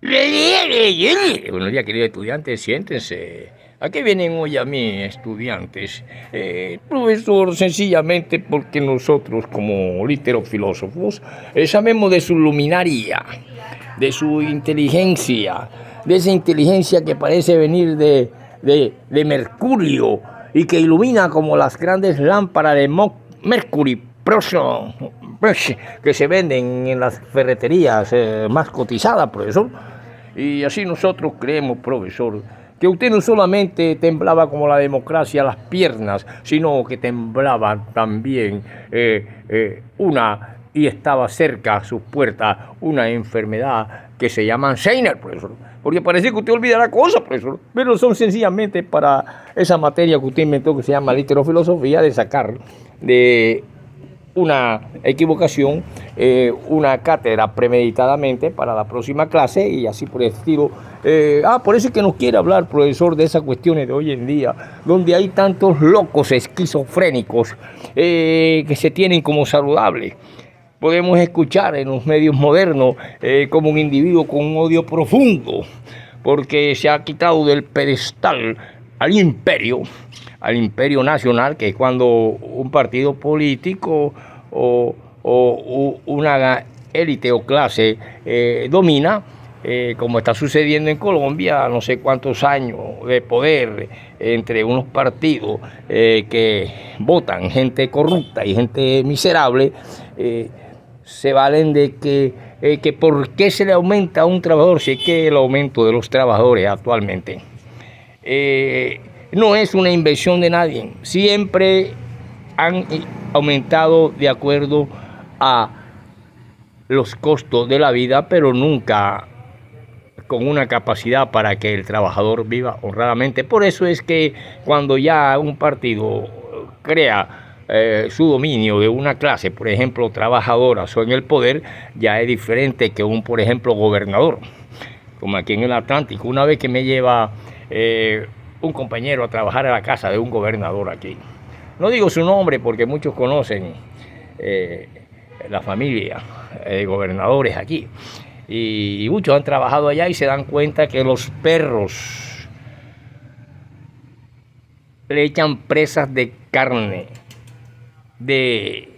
Buenos días, queridos estudiantes, siéntense. ¿A qué vienen hoy a mí, estudiantes? Profesor, sencillamente porque nosotros, como literofilósofos, sabemos de su luminaria, de su inteligencia, de esa inteligencia que parece venir de Mercurio y que ilumina como las grandes lámparas de Mercury Proson, que se venden en las ferreterías más cotizadas, profesor. Y así nosotros creemos, profesor, que usted no solamente temblaba como la democracia las piernas, sino que temblaba también y estaba cerca a sus puertas una enfermedad que se llama Alzheimer, profesor. Porque parece que usted olvida la cosa, profesor. Pero son sencillamente para esa materia que usted inventó que se llama literofilosofía, de sacar de una equivocación, una cátedra premeditadamente para la próxima clase y así por el estilo. Por eso es que nos quiere hablar, profesor, de esas cuestiones de hoy en día, donde hay tantos locos esquizofrénicos que se tienen como saludables. Podemos escuchar en los medios modernos como un individuo con un odio profundo, porque se ha quitado del pedestal al imperio nacional, que es cuando un partido político o una élite o clase domina, como está sucediendo en Colombia, no sé cuántos años de poder entre unos partidos que votan gente corrupta y gente miserable, se valen de que por qué se le aumenta a un trabajador si es que el aumento de los trabajadores actualmente no es una invención de nadie. Siempre han aumentado de acuerdo a los costos de la vida, pero nunca con una capacidad para que el trabajador viva honradamente. Por eso es que cuando ya un partido crea su dominio de una clase, por ejemplo, trabajadora o en el poder, ya es diferente que un, por ejemplo, gobernador, como aquí en el Atlántico. Una vez que me lleva un compañero a trabajar a la casa de un gobernador aquí. No digo su nombre porque muchos conocen la familia de gobernadores aquí. Y muchos han trabajado allá y se dan cuenta que los perros le echan presas de carne de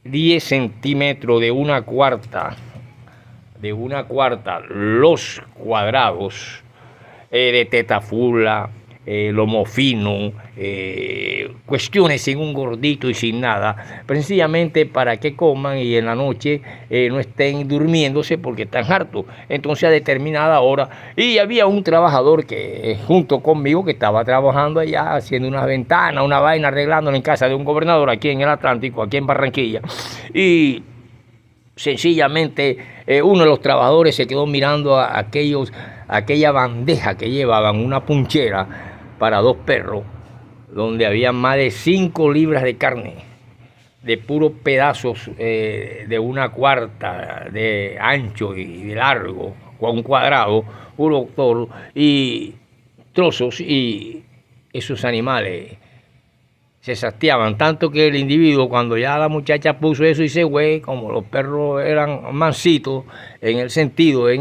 10 centímetros de una cuarta los cuadrados de tetafula, lomo fino, cuestiones sin un gordito y sin nada, sencillamente para que coman y en la noche no estén durmiéndose porque están hartos. Entonces a determinada hora, y había un trabajador que junto conmigo que estaba trabajando allá haciendo una ventana, una vaina, arreglándola en casa de un gobernador aquí en el Atlántico, aquí en Barranquilla, y sencillamente uno de los trabajadores se quedó mirando a aquella bandeja que llevaban, una punchera para 2 perros, donde había más de 5 libras de carne, de puros pedazos de una cuarta de ancho y de largo, con un cuadrado, puro toro, y trozos, y esos animales se sasteaban, tanto que el individuo, cuando ya la muchacha puso eso y se fue, como los perros eran mansitos, en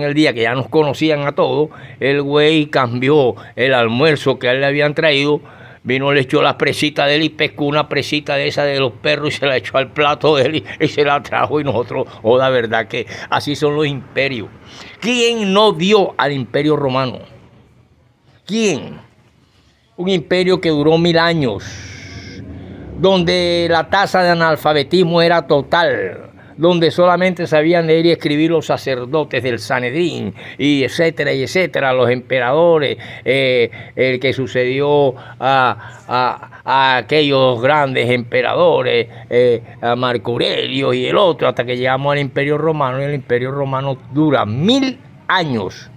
el día que ya nos conocían a todos, el güey cambió el almuerzo que a él le habían traído, vino, le echó la presita de él y pescó una presita de esa de los perros y se la echó al plato de él y se la trajo, y nosotros, la verdad que así son los imperios. ¿Quién no dio al imperio romano? ¿Quién? Un imperio que duró 1000 años, donde la tasa de analfabetismo era total, donde solamente sabían leer y escribir los sacerdotes del Sanedrín, y etcétera, los emperadores, el que sucedió a aquellos grandes emperadores, a Marco Aurelio y el otro, hasta que llegamos al Imperio Romano, y el Imperio Romano dura 1000 años.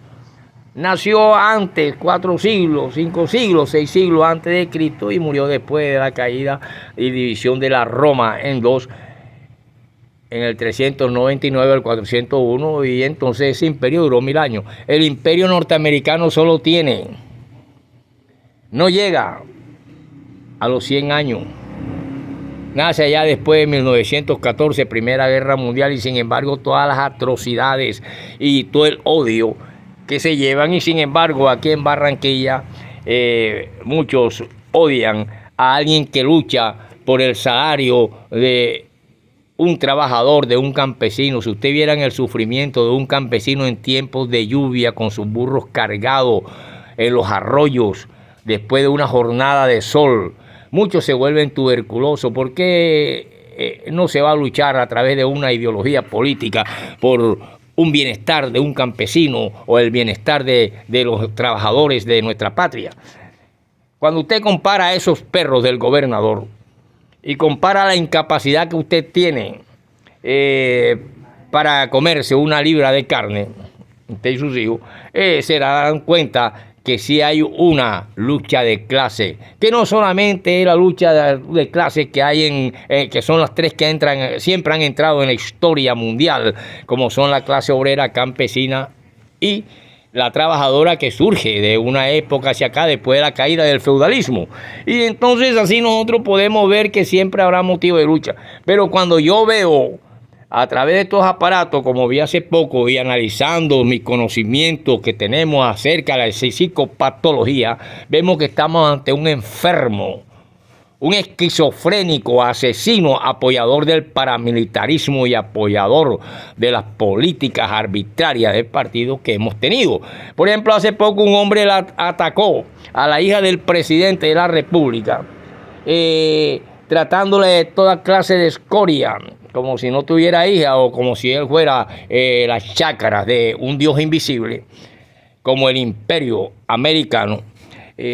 Nació antes, 4 siglos, 5 siglos, 6 siglos antes de Cristo, y murió después de la caída y división de la Roma en 2, en el 399 al 401, y entonces ese imperio duró 1000 años. El imperio norteamericano no llega a los 100 años. Nace allá después de 1914, Primera Guerra Mundial, y sin embargo todas las atrocidades y todo el odio que se llevan, y sin embargo aquí en Barranquilla muchos odian a alguien que lucha por el salario de un trabajador, de un campesino. Si usted viera el sufrimiento de un campesino en tiempos de lluvia con sus burros cargados en los arroyos después de una jornada de sol, muchos se vuelven tuberculosos. ¿Por qué no se va a luchar a través de una ideología política por un bienestar de un campesino o el bienestar de los trabajadores de nuestra patria? Cuando usted compara a esos perros del gobernador y compara la incapacidad que usted tiene para comerse una libra de carne, usted y sus hijos, se darán cuenta que sí hay una lucha de clase, que no solamente es la lucha de clase que hay que son las tres que siempre han entrado en la historia mundial, como son la clase obrera, campesina y la trabajadora, que surge de una época hacia acá después de la caída del feudalismo. Y entonces así nosotros podemos ver que siempre habrá motivo de lucha. Pero cuando yo veo a través de estos aparatos, como vi hace poco, y analizando mis conocimientos que tenemos acerca de la psicopatología, vemos que estamos ante un enfermo, un esquizofrénico, asesino, apoyador del paramilitarismo y apoyador de las políticas arbitrarias del partido que hemos tenido. Por ejemplo, hace poco un hombre atacó a la hija del presidente de la República, tratándole de toda clase de escoria, como si no tuviera hija o como si él fuera las chácaras de un dios invisible, como el imperio americano.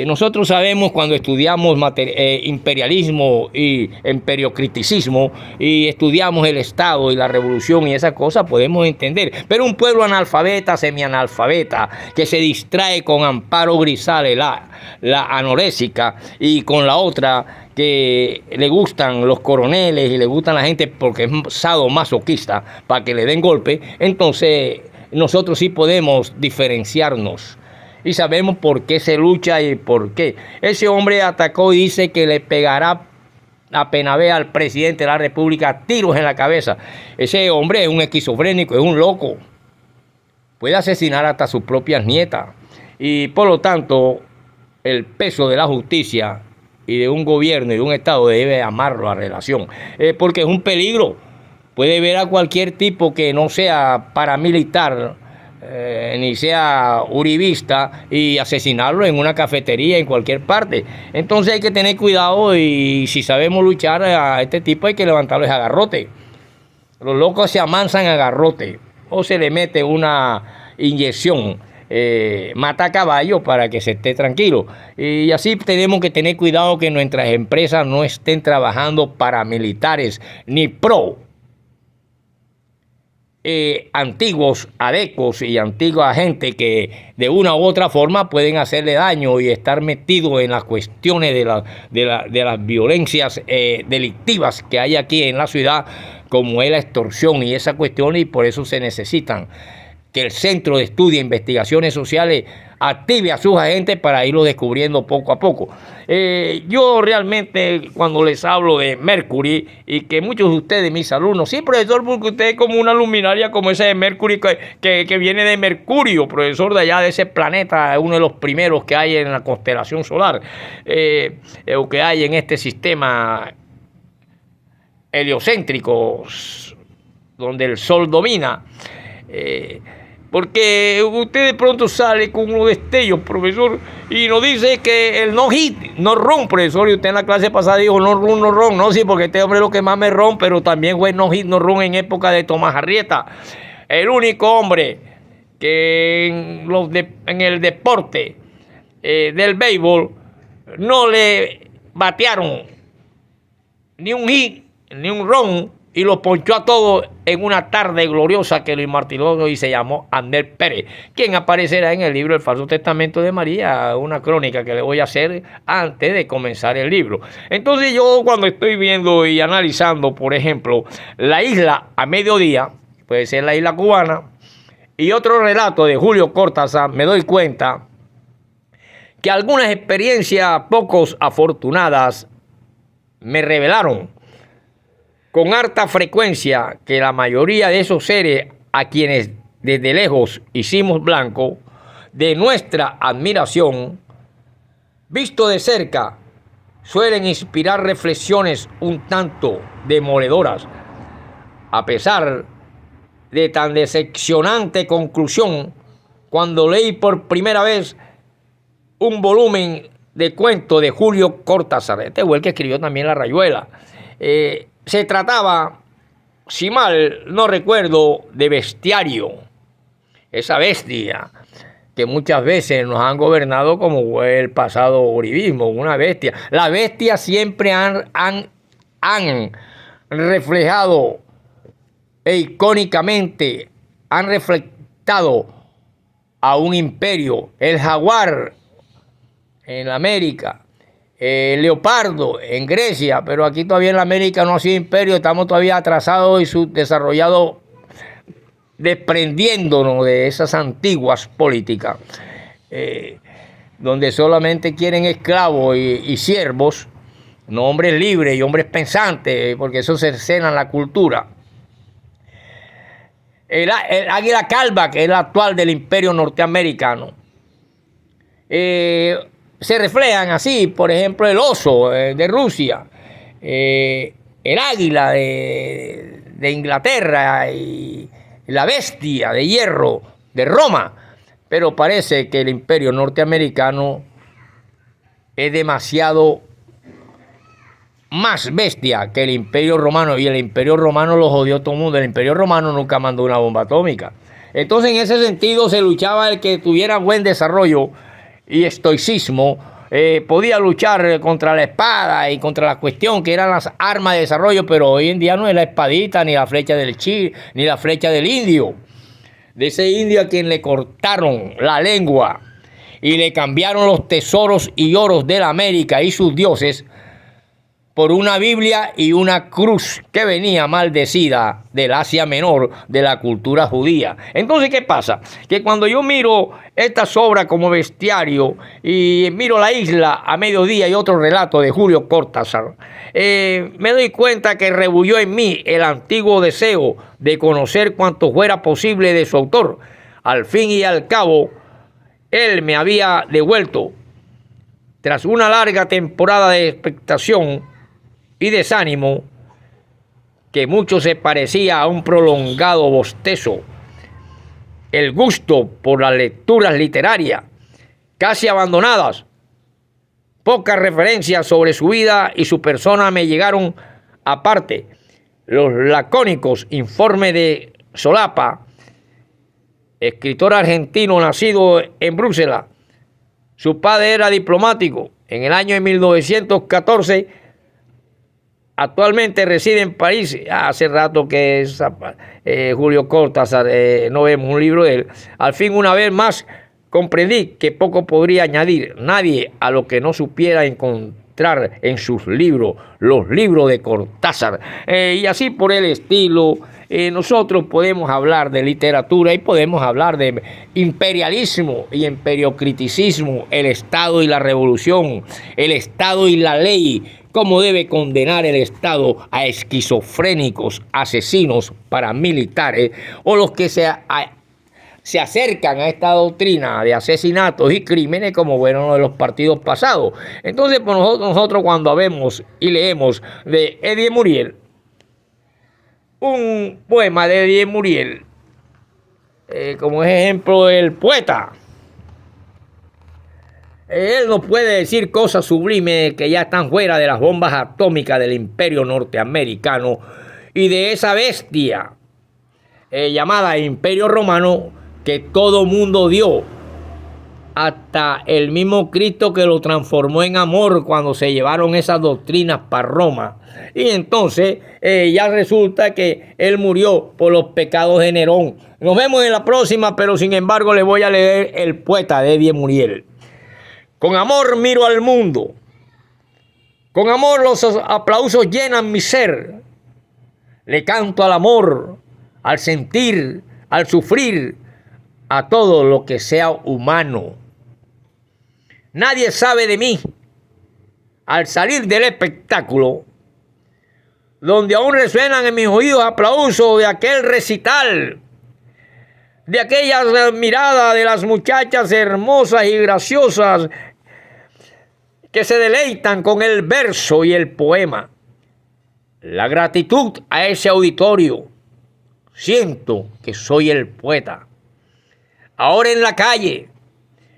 Nosotros sabemos, cuando estudiamos imperialismo y imperiocriticismo y estudiamos el Estado y la revolución y esas cosas, podemos entender. Pero un pueblo analfabeta, semianalfabeta, que se distrae con Amparo Grisales, la anorésica, y con la otra que le gustan los coroneles y le gustan la gente porque es sadomasoquista para que le den golpe, entonces nosotros sí podemos diferenciarnos. Y sabemos por qué se lucha y por qué. Ese hombre atacó y dice que le pegará apenas vea al presidente de la República tiros en la cabeza. Ese hombre es un esquizofrénico, es un loco. Puede asesinar hasta sus propias nietas. Y por lo tanto, el peso de la justicia y de un gobierno y de un Estado debe amarlo a relación. Porque es un peligro. Puede ver a cualquier tipo que no sea paramilitar, ni sea uribista, y asesinarlo en una cafetería, en cualquier parte. Entonces hay que tener cuidado, y si sabemos luchar a este tipo hay que levantarlo a garrote. Los locos se amansan a garrote o se le mete una inyección mata caballo para que se esté tranquilo. Y así tenemos que tener cuidado que nuestras empresas no estén trabajando paramilitares ni antiguos adecos y antigua gente que de una u otra forma pueden hacerle daño y estar metidos en las cuestiones de las violencias delictivas que hay aquí en la ciudad, como es la extorsión y esa cuestión, y por eso se necesitan que el Centro de Estudio e Investigaciones Sociales active a sus agentes para irlo descubriendo poco a poco. Yo realmente, cuando les hablo de Mercury, y que muchos de ustedes, mis alumnos, sí, profesor, porque usted es como una luminaria como esa de Mercury que viene de Mercurio, profesor, de allá de ese planeta, uno de los primeros que hay en la constelación solar, o que hay en este sistema heliocéntrico, donde el Sol domina. Porque usted de pronto sale con unos destellos, profesor, y nos dice que el no hit, no run, profesor, y usted en la clase pasada dijo no run, no run, no, sí, porque este hombre es lo que más me ron, pero también fue no hit, no run en época de Tomás Arrieta. El único hombre que en el deporte del béisbol no le batearon ni un hit, ni un run, y los ponchó a todos en una tarde gloriosa que lo inmartiró y se llamó Abner Pérez, quien aparecerá en el libro El Falso Testamento de María, una crónica que le voy a hacer antes de comenzar el libro. Entonces yo, cuando estoy viendo y analizando, por ejemplo, La Isla a Mediodía, puede ser La Isla Cubana, y otro relato de Julio Cortázar, me doy cuenta que algunas experiencias pocos afortunadas me revelaron con harta frecuencia que la mayoría de esos seres a quienes desde lejos hicimos blanco de nuestra admiración, visto de cerca, suelen inspirar reflexiones un tanto demoledoras. A pesar de tan decepcionante conclusión, cuando leí por primera vez un volumen de cuentos de Julio Cortázar, este fue el que escribió también La Rayuela, se trataba, si mal no recuerdo, de Bestiario, esa bestia que muchas veces nos han gobernado como fue el pasado uribismo, una bestia. Las bestias siempre han reflejado e icónicamente han reflectado a un imperio. El jaguar en América, el leopardo en Grecia, pero aquí todavía en América no ha sido imperio, estamos todavía atrasados y subdesarrollados, desprendiéndonos de esas antiguas políticas, donde solamente quieren esclavos y siervos, no hombres libres y hombres pensantes, porque eso cercena la cultura. El águila calva, que es la actual del imperio norteamericano, se reflejan así, por ejemplo, el oso de Rusia, el águila de Inglaterra y la bestia de hierro de Roma, pero parece que el imperio norteamericano es demasiado más bestia que el imperio romano, y el imperio romano lo jodió todo el mundo. El imperio romano nunca mandó una bomba atómica. Entonces, en ese sentido, se luchaba el que tuviera buen desarrollo y estoicismo, podía luchar contra la espada y contra la cuestión que eran las armas de desarrollo, pero hoy en día no es la espadita, ni la flecha del chi, ni la flecha del indio. De ese indio a quien le cortaron la lengua y le cambiaron los tesoros y oros de la América y sus dioses por una Biblia y una cruz que venía maldecida del Asia Menor, de la cultura judía. Entonces, ¿qué pasa? Que cuando yo miro estas obras como Bestiario y miro La Isla a mediodía y otro relato de Julio Cortázar, me doy cuenta que rebulló en mí el antiguo deseo de conocer cuanto fuera posible de su autor. Al fin y al cabo, él me había devuelto, tras una larga temporada de expectación y desánimo, que mucho se parecía a un prolongado bostezo, el gusto por las lecturas literarias, casi abandonadas. Pocas referencias sobre su vida y su persona me llegaron, aparte los lacónicos informes de Solapa, escritor argentino nacido en Bruselas. Su padre era diplomático. En el año de 1914, actualmente reside en París. Hace rato que es Julio Cortázar, no vemos un libro de él. Al fin, una vez más, comprendí que poco podría añadir nadie a lo que no supiera encontrar en sus libros, los libros de Cortázar. Y así por el estilo, nosotros podemos hablar de literatura y podemos hablar de imperialismo y imperiocriticismo, el Estado y la revolución, el Estado y la ley, cómo debe condenar el Estado a esquizofrénicos, asesinos, paramilitares o los que se acercan a esta doctrina de asesinatos y crímenes como fueron los de los partidos pasados. Entonces, pues nosotros cuando vemos y leemos de Eddie Muriel, un poema de Eddie Muriel, como ejemplo el poeta, él nos puede decir cosas sublimes que ya están fuera de las bombas atómicas del imperio norteamericano y de esa bestia llamada Imperio Romano, que todo mundo dio, hasta el mismo Cristo, que lo transformó en amor cuando se llevaron esas doctrinas para Roma. Y entonces ya resulta que él murió por los pecados de Nerón. Nos vemos en la próxima, pero sin embargo les voy a leer el poeta de Eddie Muriel. Con amor miro al mundo, con amor los aplausos llenan mi ser. Le canto al amor, al sentir, al sufrir, a todo lo que sea humano. Nadie sabe de mí. Al salir del espectáculo, donde aún resuenan en mis oídos aplausos de aquel recital, de aquellas miradas de las muchachas hermosas y graciosas que se deleitan con el verso y el poema. La gratitud a ese auditorio. Siento que soy el poeta. Ahora en la calle,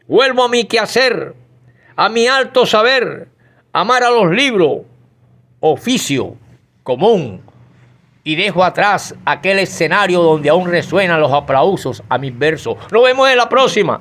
vuelvo a mi quehacer, a mi alto saber, amar a los libros, oficio común, y dejo atrás aquel escenario donde aún resuenan los aplausos a mis versos. Nos vemos en la próxima.